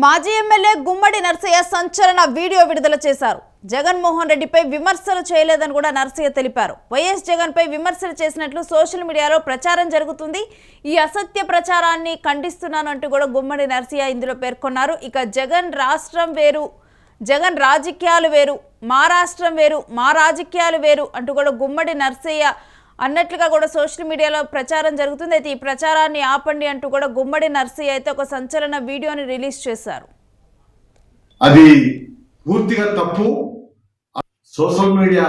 మాజీ ఎమ్మెల్యే గుమ్మడి నర్సయ్య సంచలన వీడియో విడుదల చేశారు. జగన్మోహన్ రెడ్డిపై విమర్శలు చేయలేదని కూడా నర్సయ్య తెలిపారు. వైఎస్ జగన్ పై విమర్శలు చేసినట్లు సోషల్ మీడియాలో ప్రచారం జరుగుతుంది. ఈ అసత్య ప్రచారాన్ని ఖండిస్తున్నాను అంటూ కూడా గుమ్మడి నర్సయ్య ఇందులో పేర్కొన్నారు. ఇక జగన్ రాష్ట్రం వేరు, జగన్ రాజకీయాలు వేరు, మా రాష్ట్రం వేరు, మా రాజకీయాలు వేరు అంటూ కూడా గుమ్మడి నర్సయ్య అన్నట్లుగా కూడా సోషల్ మీడియాలో ప్రచారం జరుగుతుంది. అయితే ఈ ప్రచారాన్ని ఆపండి అంటూ కూడా గుమ్మడి నర్సయ్య అయితే ఒక సంచలన వీడియోని రిలీజ్ చేశారు. అది పూర్తిగా తప్పు. సోషల్ మీడియా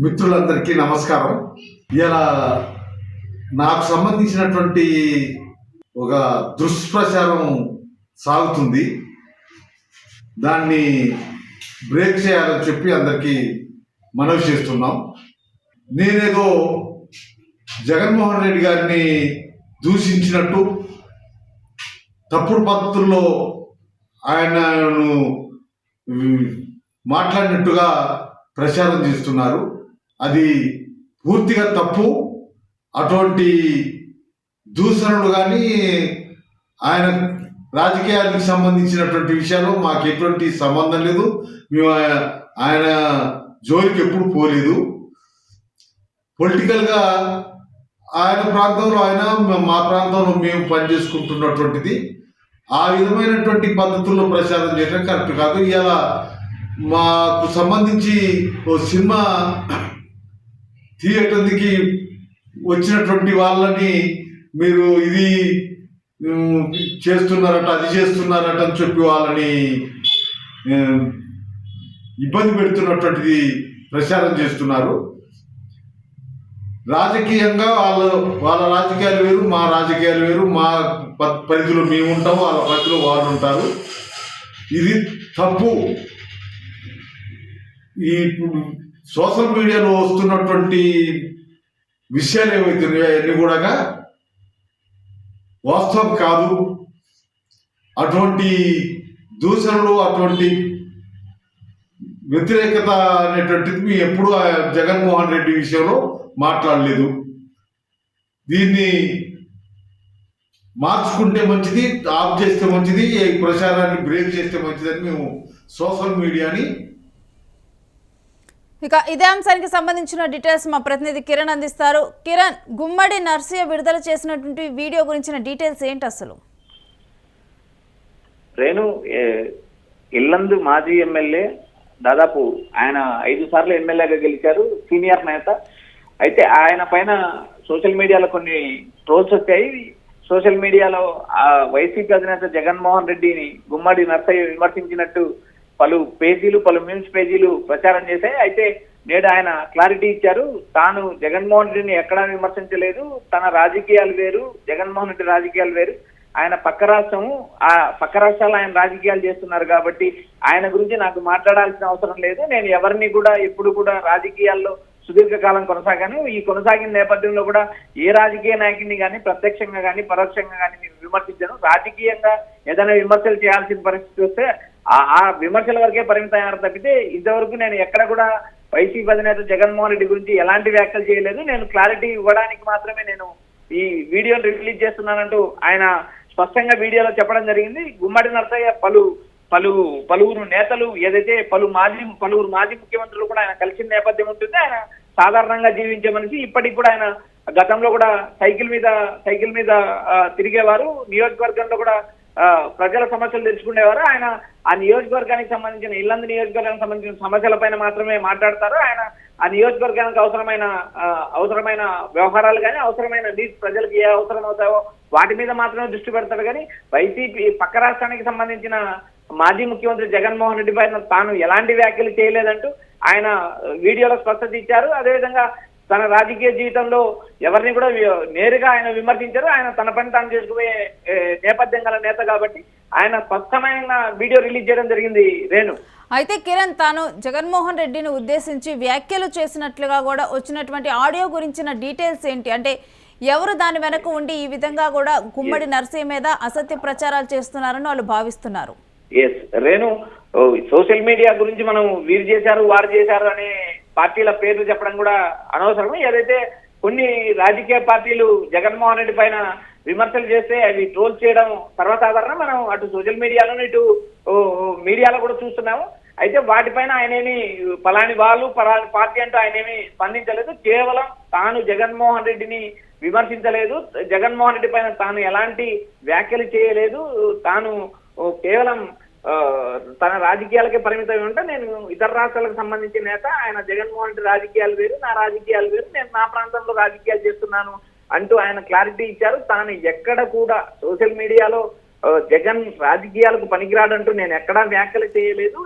మిత్రులందరికీ నమస్కారం. ఇలా నాకు సంబంధించినటువంటి ఒక దుష్ప్రచారం సాగుతుంది. దాన్ని బ్రేక్ చేయాలని చెప్పి అందరికీ మనవి చేస్తున్నాం. నేనేదో జగన్మోహన్ రెడ్డి గారిని దూషించినట్టు, తప్పుడు పద్ధతుల్లో ఆయనను మాట్లాడినట్టుగా ప్రచారం చేస్తున్నారు. అది పూర్తిగా తప్పు. అటువంటి దూషణలు కానీ ఆయన రాజకీయాలకు సంబంధించినటువంటి విషయాలు మాకు ఎటువంటి సంబంధం లేదు. మేము ఆయన జోలికి ఎప్పుడు పోలేదు. పొలిటికల్గా ఆయన ప్రాంతంలో ఆయన, మా ప్రాంతంలో మేము పనిచేసుకుంటున్నటువంటిది. ఆ విధమైనటువంటి పద్ధతుల్లో ప్రచారం చేయడం కరెక్ట్ కాదు. ఇలా మాకు సంబంధించి ఓ సినిమా థియేటర్కి వచ్చినటువంటి వాళ్ళని మీరు ఇది చేస్తున్నారట, అది చేస్తున్నారట అని చెప్పి వాళ్ళని ఇబ్బంది పెడుతున్నటువంటిది ప్రచారం చేస్తున్నారు. రాజకీయంగా వాళ్ళ రాజకీయాలు వేరు, మా రాజకీయాలు వేరు. మా పరిధిలో మేము ఉంటాము, వాళ్ళ పరిధిలో వాళ్ళు ఉంటారు. ఇది తప్పు. ఈ సోషల్ మీడియాలో వస్తున్నటువంటి విషయాలు ఏవైతున్నాయో అవన్నీ కూడా వాస్తవం కాదు. అటువంటి దూషణలు, అటువంటి వ్యతిరేకత అనేటువంటిది మేము ఎప్పుడూ జగన్మోహన్ రెడ్డి విషయంలో మాట్లాడలేదు. దీన్ని మార్చుకుంటే మంచిది, ఆఫ్ చేస్తే మంచిది, ఈ ప్రచారాన్ని బ్రేక్ చేస్తే మంచిదని మేము సోషల్ మీడియాని. ఇక ఇదే అంశానికి సంబంధించిన డీటెయిల్స్ మా ప్రతినిధి కిరణ్ అందిస్తారు. కిరణ్, గుమ్మడి నర్సయ్య విడుదల చేసినటువంటి వీడియో గురించిన డీటెయిల్స్ ఏంటి అసలు? రేణు, ఇల్లందు మాజీ ఎమ్మెల్యే, దాదాపు ఆయన 5 సార్లు ఎమ్మెల్యేగా గెలిచారు, సీనియర్ నేత. అయితే ఆయన పైన సోషల్ మీడియాలో కొన్ని ట్రోల్స్ వచ్చాయి. సోషల్ మీడియాలో వైసీపీ అధినేత జగన్మోహన్ రెడ్డిని గుమ్మడి నర్సయ్య విమర్శించినట్టు పలు మీమ్స్ పేజీలు ప్రచారం చేశాయి. అయితే నేడు ఆయన క్లారిటీ ఇచ్చారు. తాను జగన్మోహన్ రెడ్డిని ఎక్కడా విమర్శించలేదు, తన రాజకీయాలు వేరు, జగన్మోహన్ రెడ్డి రాజకీయాలు వేరు. ఆయన పక్క రాష్ట్రము, ఆ పక్క రాష్ట్రాలు ఆయన రాజకీయాలు చేస్తున్నారు కాబట్టి ఆయన గురించి నాకు మాట్లాడాల్సిన అవసరం లేదు. నేను ఎవరిని కూడా ఎప్పుడు కూడా రాజకీయాల్లో సుదీర్ఘకాలం కొనసాగాను. ఈ కొనసాగిన నేపథ్యంలో కూడా ఏ రాజకీయ నాయకుడిని కానీ ప్రత్యక్షంగా కానీ పరోక్షంగా కానీ నేను విమర్శించాను. రాజకీయంగా ఏదైనా విమర్శలు చేయాల్సిన పరిస్థితి వస్తే ఆ విమర్శల వరకే పరిమితమయ్యారు తప్పితే ఇంతవరకు నేను ఎక్కడ కూడా వైసీపీ అధినేత జగన్మోహన్ రెడ్డి గురించి ఎలాంటి వ్యాఖ్యలు చేయలేదు. నేను క్లారిటీ ఇవ్వడానికి మాత్రమే నేను ఈ వీడియోని రిలీజ్ చేస్తున్నానంటూ ఆయన స్పష్టంగా వీడియోలో చెప్పడం జరిగింది. గుమ్మడి నర్సయ్య పలువురు నేతలు, ఏదైతే పలువురు మాజీ ముఖ్యమంత్రులు కూడా ఆయన కలిసిన నేపథ్యం ఉంటుంది. ఆయన సాధారణంగా జీవించే మనిషి. ఇప్పటికి కూడా ఆయన గతంలో కూడా సైకిల్ మీద తిరిగేవారు. నియోజకవర్గంలో కూడా ప్రజల సమస్యలు తెలుసుకునేవారు. ఆయన ఆ నియోజకవర్గానికి సంబంధించిన, ఇల్లందు నియోజకవర్గానికి సంబంధించిన సమస్యలపైన మాత్రమే మాట్లాడతారు. ఆయన ఆ నియోజకవర్గానికి అవసరమైన వ్యవహారాలు కానీ, అవసరమైన నీడ్స్ ప్రజలకు ఏ అవసరం అవుతాయో వాటి మీద మాత్రమే దృష్టి పెడతాడు. కానీ వైసీపీ పక్క రాష్ట్రానికి సంబంధించిన మాజీ ముఖ్యమంత్రి జగన్మోహన్ రెడ్డి పైన తాను ఎలాంటి వ్యాఖ్యలు చేయలేదంటూ ఆయన వీడియోలో స్పష్టత ఇచ్చారు. అదేవిధంగా తన రాజకీయ జీవితంలో ఎవరిని కూడా నేరుగా ఆయన విమర్శించారు. ఆయన తన పని తాను చేసుకునే నేపథ్యం గల నేత కాబట్టి ఆయన స్పష్టమైన వీడియో రిలీజ్ చేయడం జరిగింది. రేణు, అయితే కిరణ్, తాను జగన్మోహన్ రెడ్డిని ఉద్దేశించి వ్యాఖ్యలు చేసినట్లుగా కూడా వచ్చినటువంటి ఆడియో గురించిన డీటెయిల్స్ ఏంటి? అంటే ఎవరు దాని వెనక ఉండి ఈ విధంగా కూడా గుమ్మడి నర్సయ్య మీద అసత్య ప్రచారాలు చేస్తున్నారని వాళ్ళు భావిస్తున్నారు? రేణు, సోషల్ మీడియా గురించి మనం వీరు చేశారు, వారు చేశారు అనే పార్టీల పేర్లు చెప్పడం కూడా అనవసరం. ఏదైతే కొన్ని రాజకీయ పార్టీలు జగన్మోహన్ రెడ్డి పైన విమర్శలు చేస్తే అవి ట్రోల్ చేయడం సర్వసాధారణం. మనం అటు సోషల్ మీడియాలో ఇటు మీడియాలో కూడా చూస్తున్నాము. అయితే వాటిపైన ఆయనేమి పలాని వాళ్ళు పలాని పార్టీ అంటూ ఆయనేమి స్పందించలేదు. కేవలం తాను జగన్మోహన్ రెడ్డిని విమర్శించలేదు, జగన్మోహన్ రెడ్డి పైన తాను ఎలాంటి వ్యాఖ్యలు చేయలేదు. తాను కేవలం తన రాజకీయాలకే పరిమితం ఉంటే నేను ఇతర రాష్ట్రాలకు సంబంధించిన నేత, ఆయన జగన్మోహన్ రెడ్డి రాజకీయాలు వేరు, నా రాజకీయాలు వేరు, నేను నా ప్రాంతంలో రాజకీయాలు చేస్తున్నాను అంటూ ఆయన క్లారిటీ ఇచ్చారు. తాను ఎక్కడ కూడా సోషల్ మీడియాలో జగన్ రాజకీయాలకు పనికిరాడంటూ నేను ఎక్కడా వ్యాఖ్యలు చేయలేదు.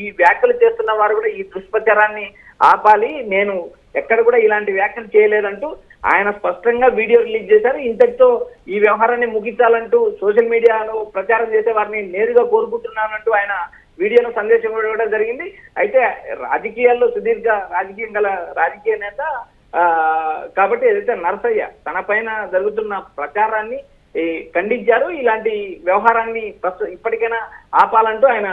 ఈ వ్యాఖ్యలు చేస్తున్న వారు కూడా ఈ దుష్ప్రచారాన్ని ఆపాలి, నేను ఎక్కడ కూడా ఇలాంటి వ్యాఖ్యలు చేయలేదంటూ ఆయన స్పష్టంగా వీడియో రిలీజ్ చేశారు. ఇంతటితో ఈ వ్యవహారాన్ని ముగించాలంటూ సోషల్ మీడియాలో ప్రచారం చేసే వారిని నేరుగా కోరుకుంటున్నానంటూ ఆయన వీడియోలో సందేశం కూడా జరిగింది. అయితే రాజకీయాల్లో సుదీర్ఘ రాజకీయం గల రాజకీయ నేత కాబట్టి ఏదైతే నరసయ్య తన పైన జరుగుతున్న ప్రచారాన్ని ఖండించారు. ఇలాంటి వ్యవహారాన్ని ఇప్పటికైనా ఆపాలంటూ ఆయన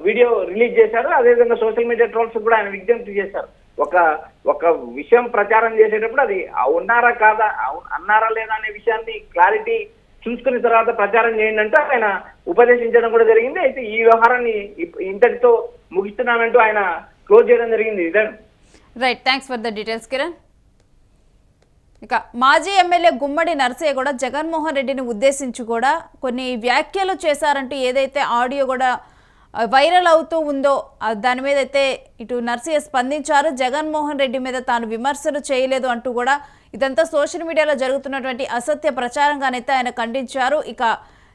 వీడియో రిలీజ్ చేశారు. అదేవిధంగా సోషల్ మీడియా ట్రోల్స్ కూడా ఆయన విజ్ఞప్తి చేశారు. ఒక విషయం ప్రచారం చేసేటప్పుడు అది ఉన్నారా కాదా, అన్నారా లేదా అనే విషయాన్ని క్లారిటీ చూసుకున్న తర్వాత ప్రచారం చేయండి అంటూ ఆయన ఉపదేశించడం కూడా జరిగింది. అయితే ఈ వ్యవహారాన్ని ఇంతటితో ముగిస్తున్నానంటూ ఆయన క్లోజ్ చేయడం జరిగింది. Right, thanks for the details Kiran. ఇక మాజీ ఎమ్మెల్యే గుమ్మడి నరసయ్య కూడా జగన్మోహన్ రెడ్డిని ఉద్దేశించి కూడా కొన్ని వ్యాఖ్యలు చేశారంటూ ఏదైతే ఆడియో కూడా వైరల్ అవుతూ ఉందో దాని మీద అయితే ఇటు నరసయ్య స్పందించారు. జగన్మోహన్ రెడ్డి మీద తాను విమర్శలు చేయలేదు అంటూ కూడా ఇదంతా సోషల్ మీడియాలో జరుగుతున్నటువంటి అసత్య ప్రచారంగానైతే ఆయన ఖండించారు. ఇక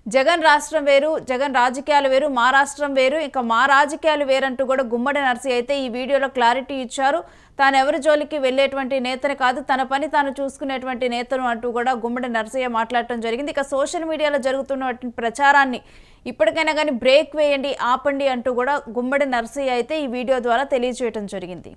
జగన్ రాష్ట్రం వేరు, జగన్ రాజకీయాలు వేరు, మా రాష్ట్రం వేరు, ఇక మా రాజకీయాలు వేరంటూ కూడా గుమ్మడి నరసయ్య అయితే ఈ వీడియోలో క్లారిటీ ఇచ్చారు. తాను ఎవరి జోలికి వెళ్ళేటువంటి నేతని కాదు, తన పని తాను చూసుకునేటువంటి నేతను అంటూ కూడా గుమ్మడి నరసయ్య మాట్లాడటం జరిగింది. ఇక సోషల్ మీడియాలో జరుగుతున్నటువంటి ప్రచారాన్ని ఇప్పటికైనా కానీ బ్రేక్ వేయండి, ఆపండి అంటూ కూడా గుమ్మడి నరసయ్య అయితే ఈ వీడియో ద్వారా తెలియజేయడం జరిగింది.